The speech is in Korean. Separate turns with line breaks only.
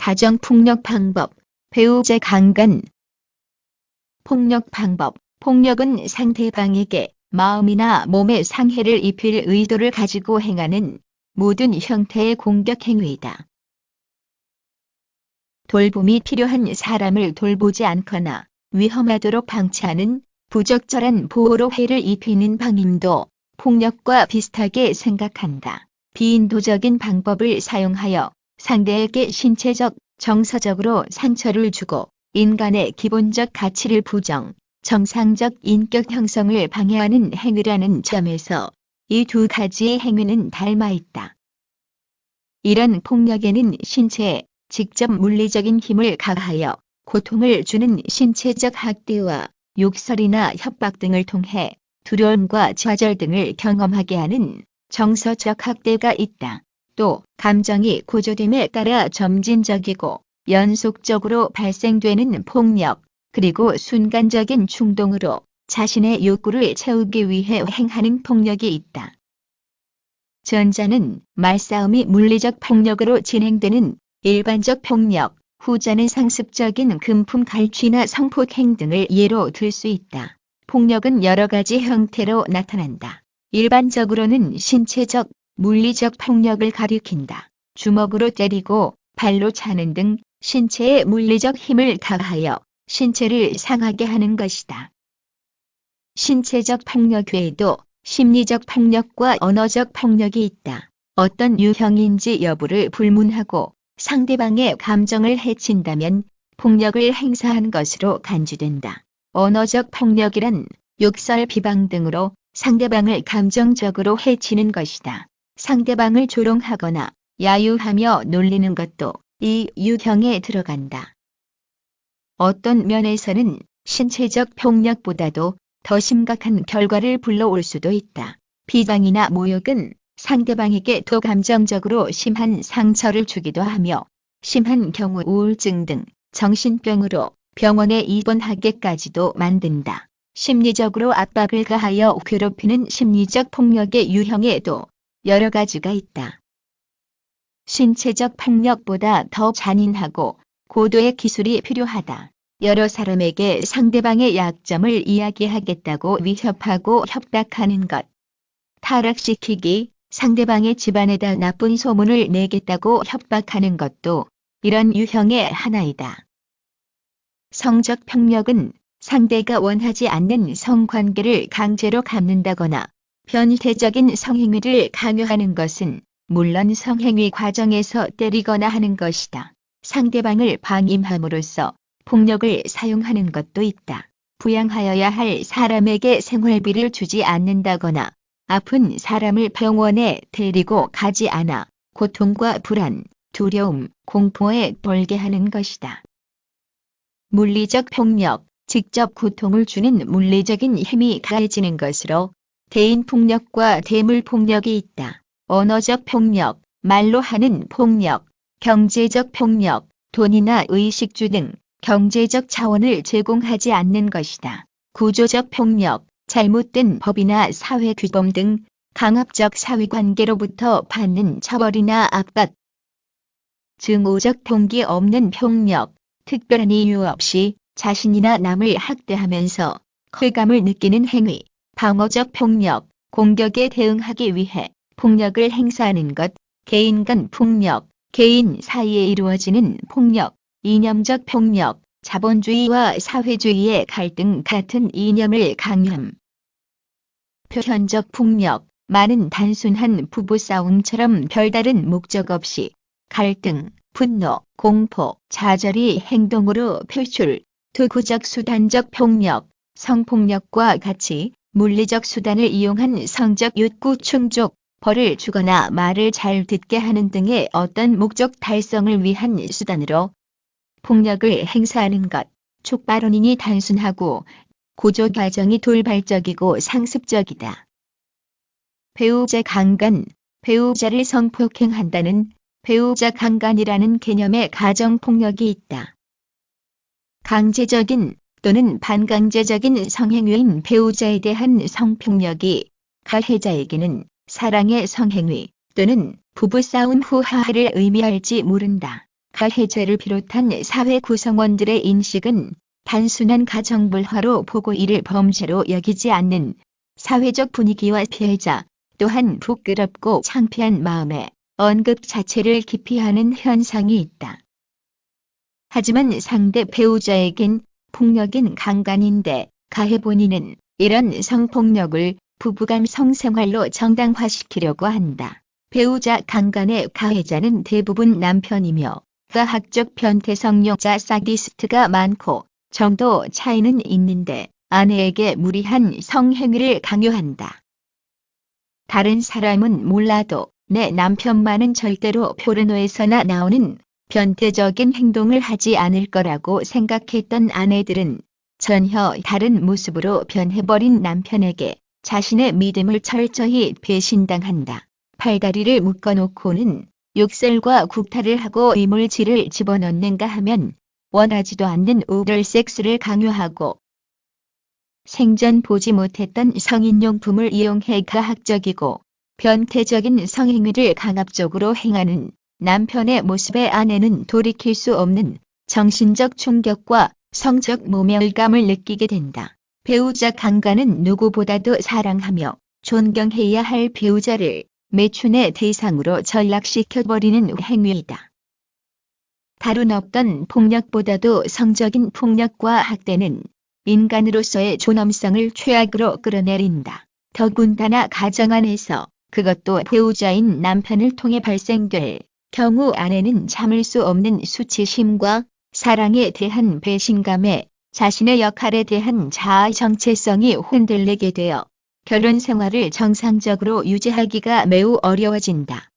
가정폭력 방법, 배우자 강간. 폭력 방법. 폭력은 상대방에게 마음이나 몸에 상해를 입힐 의도를 가지고 행하는 모든 형태의 공격 행위이다. 돌봄이 필요한 사람을 돌보지 않거나 위험하도록 방치하는 부적절한 보호로 해를 입히는 방임도 폭력과 비슷하게 생각한다. 비인도적인 방법을 사용하여 상대에게 신체적, 정서적으로 상처를 주고 인간의 기본적 가치를 부정, 정상적 인격 형성을 방해하는 행위라는 점에서 이 두 가지의 행위는 닮아 있다. 이런 폭력에는 신체에 직접 물리적인 힘을 가하여 고통을 주는 신체적 학대와 욕설이나 협박 등을 통해 두려움과 좌절 등을 경험하게 하는 정서적 학대가 있다. 또 감정이 고조됨에 따라 점진적이고 연속적으로 발생되는 폭력, 그리고 순간적인 충동으로 자신의 욕구를 채우기 위해 행하는 폭력이 있다. 전자는 말싸움이 물리적 폭력으로 진행되는 일반적 폭력, 후자는 상습적인 금품 갈취나 성폭행 등을 예로 들 수 있다. 폭력은 여러 가지 형태로 나타난다. 일반적으로는 신체적, 물리적 폭력을 가리킨다. 주먹으로 때리고 발로 차는 등 신체에 물리적 힘을 가하여 신체를 상하게 하는 것이다. 신체적 폭력 외에도 심리적 폭력과 언어적 폭력이 있다. 어떤 유형인지 여부를 불문하고 상대방의 감정을 해친다면 폭력을 행사한 것으로 간주된다. 언어적 폭력이란 욕설, 비방 등으로 상대방을 감정적으로 해치는 것이다. 상대방을 조롱하거나 야유하며 놀리는 것도 이 유형에 들어간다. 어떤 면에서는 신체적 폭력보다도 더 심각한 결과를 불러올 수도 있다. 비방이나 모욕은 상대방에게 더 감정적으로 심한 상처를 주기도 하며 심한 경우 우울증 등 정신병으로 병원에 입원하게까지도 만든다. 심리적으로 압박을 가하여 괴롭히는 심리적 폭력의 유형에도 여러 가지가 있다. 신체적 폭력보다 더 잔인하고 고도의 기술이 필요하다. 여러 사람에게 상대방의 약점을 이야기하겠다고 위협하고 협박하는 것. 타락시키기, 상대방의 집안에다 나쁜 소문을 내겠다고 협박하는 것도 이런 유형의 하나이다. 성적 폭력은 상대가 원하지 않는 성관계를 강제로 갖는다거나 변태적인 성행위를 강요하는 것은 물론 성행위 과정에서 때리거나 하는 것이다. 상대방을 방임함으로써 폭력을 사용하는 것도 있다. 부양하여야 할 사람에게 생활비를 주지 않는다거나 아픈 사람을 병원에 데리고 가지 않아 고통과 불안, 두려움, 공포에 떨게 하는 것이다. 물리적 폭력, 직접 고통을 주는 물리적인 힘이 가해지는 것으로 대인 폭력과 대물 폭력이 있다. 언어적 폭력, 말로 하는 폭력, 경제적 폭력, 돈이나 의식주 등 경제적 자원을 제공하지 않는 것이다. 구조적 폭력, 잘못된 법이나 사회규범 등 강압적 사회관계로부터 받는 처벌이나 압박. 증오적 동기 없는 폭력, 특별한 이유 없이 자신이나 남을 학대하면서 쾌감을 느끼는 행위. 방어적 폭력, 공격에 대응하기 위해 폭력을 행사하는 것. 개인 간 폭력, 개인 사이에 이루어지는 폭력. 이념적 폭력, 자본주의와 사회주의의 갈등 같은 이념을 강요함. 표현적 폭력, 많은 단순한 부부싸움처럼 별다른 목적 없이 갈등, 분노, 공포, 좌절이 행동으로 표출. 투구적 수단적 폭력, 성폭력과 같이 물리적 수단을 이용한 성적 욕구 충족, 벌을 주거나 말을 잘 듣게 하는 등의 어떤 목적 달성을 위한 수단으로 폭력을 행사하는 것. 촉발원인이 단순하고 고조 과정이 돌발적이고 상습적이다. 배우자 강간, 배우자를 성폭행한다는 배우자 강간이라는 개념의 가정폭력이 있다. 강제적인 또는 반강제적인 성행위인 배우자에 대한 성폭력이 가해자에게는 사랑의 성행위 또는 부부싸움 후 하해를 의미할지 모른다. 가해자를 비롯한 사회 구성원들의 인식은 단순한 가정불화로 보고 이를 범죄로 여기지 않는 사회적 분위기와 피해자 또한 부끄럽고 창피한 마음에 언급 자체를 기피하는 현상이 있다. 하지만 상대 배우자에겐 폭력인 강간인데 가해 본인은 이런 성폭력을 부부간 성생활로 정당화시키려고 한다. 배우자 강간의 가해자는 대부분 남편이며 과학적 변태 성욕자 사디스트가 많고 정도 차이는 있는데 아내에게 무리한 성행위를 강요한다. 다른 사람은 몰라도 내 남편만은 절대로 포르노에서나 나오는 변태적인 행동을 하지 않을 거라고 생각했던 아내들은 전혀 다른 모습으로 변해버린 남편에게 자신의 믿음을 철저히 배신당한다. 팔다리를 묶어놓고는 욕설과 구타를 하고 이물질을 집어넣는가 하면 원하지도 않는 오럴 섹스를 강요하고 생전 보지 못했던 성인용품을 이용해 가학적이고 변태적인 성행위를 강압적으로 행하는 남편의 모습에 아내는 돌이킬 수 없는 정신적 충격과 성적 모멸감을 느끼게 된다. 배우자 강간은 누구보다도 사랑하며 존경해야 할 배우자를 매춘의 대상으로 전락시켜버리는 행위이다. 다른 어떤 폭력보다도 성적인 폭력과 학대는 인간으로서의 존엄성을 최악으로 끌어내린다. 더군다나 가정 안에서 그것도 배우자인 남편을 통해 발생될 경우 아내는 참을 수 없는 수치심과 사랑에 대한 배신감에 자신의 역할에 대한 자아 정체성이 흔들리게 되어 결혼 생활을 정상적으로 유지하기가 매우 어려워진다.